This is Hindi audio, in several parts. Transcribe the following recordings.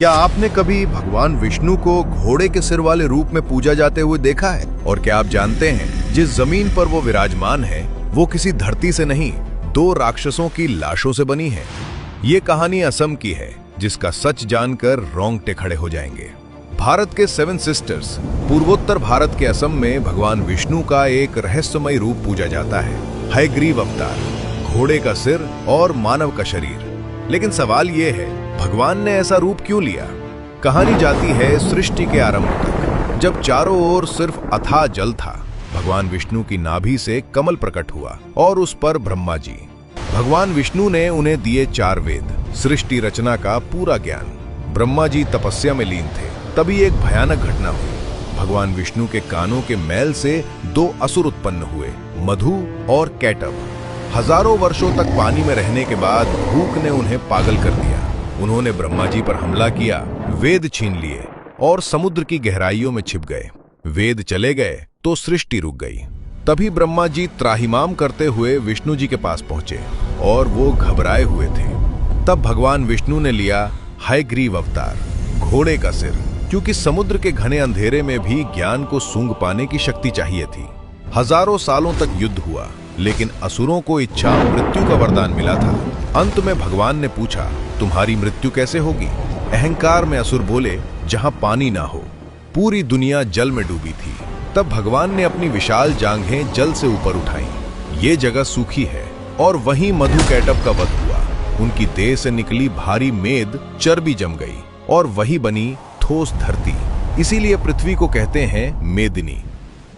क्या आपने कभी भगवान विष्णु को घोड़े के सिर वाले रूप में पूजा जाते हुए देखा है? और क्या आप जानते हैं जिस जमीन पर वो विराजमान है वो किसी धरती से नहीं, दो राक्षसों की लाशों से बनी है। ये कहानी असम की है जिसका सच जानकर रोंगटे खड़े हो जाएंगे। भारत के 7 सिस्टर्स पूर्वोत्तर भारत के असम में भगवान विष्णु का एक रहस्यमय रूप पूजा जाता है, हयग्रीव अवतार, घोड़े का सिर और मानव का शरीर। लेकिन सवाल यह है, भगवान ने ऐसा रूप क्यों लिया? कहानी जाती है सृष्टि के आरंभ तक, जब चारों ओर सिर्फ अथाह जल था। भगवान विष्णु की नाभि से कमल प्रकट हुआ और उस पर ब्रह्मा जी। भगवान विष्णु ने उन्हें दिए 4 वेद, सृष्टि रचना का पूरा ज्ञान। ब्रह्मा जी तपस्या में लीन थे, तभी एक भयानक घटना हुई। भगवान विष्णु के कानों के मैल से 2 असुर उत्पन्न हुए, मधु और कैटव। हजारों वर्षों तक पानी में रहने के बाद भूख ने उन्हें पागल कर दिया। उन्होंने ब्रह्मा जी पर हमला किया, वेद छीन लिए और समुद्र की गहराइयों में छिप गए। वेद चले गए तो सृष्टि रुक गई। तभी ब्रह्मा जी त्राहिमाम करते हुए विष्णु जी के पास पहुंचे और वो घबराए हुए थे। तब भगवान विष्णु ने लिया हयग्रीव अवतार, घोड़े का सिर, क्योंकि समुद्र के घने अंधेरे में भी ज्ञान को सूंघ पाने की शक्ति चाहिए थी। हजारों सालों तक युद्ध हुआ, लेकिन असुरों को इच्छा मृत्यु का वरदान मिला था। अंत में भगवान ने पूछा, तुम्हारी मृत्यु कैसे होगी? अहंकार में असुर बोले, जहां पानी ना हो। पूरी दुनिया जल में डूबी थी। तब भगवान ने अपनी विशाल जांघें जल से ऊपर उठाई। ये जगह सूखी है और वहीं मधु कैटव का वध हुआ। उनकी देह से निकली भारी मेद चर्बी जम गई और वही बनी ठोस धरती। इसीलिए पृथ्वी को कहते हैं मेदिनी।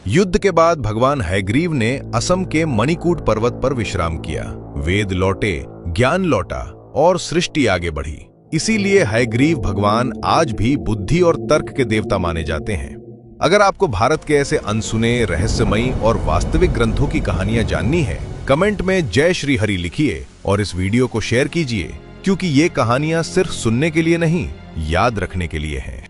युद्ध के बाद भगवान हयग्रीव ने असम के मणिकूट पर्वत पर विश्राम किया। वेद लौटे, ज्ञान लौटा और सृष्टि आगे बढ़ी। इसीलिए हयग्रीव भगवान आज भी बुद्धि और तर्क के देवता माने जाते हैं। अगर आपको भारत के ऐसे अनसुने, रहस्यमयी और वास्तविक ग्रंथों की कहानियां जाननी है, कमेंट में जय श्री हरि लिखिए और इस वीडियो को शेयर कीजिए, क्योंकि ये कहानियां सिर्फ सुनने के लिए नहीं, याद रखने के लिए हैं।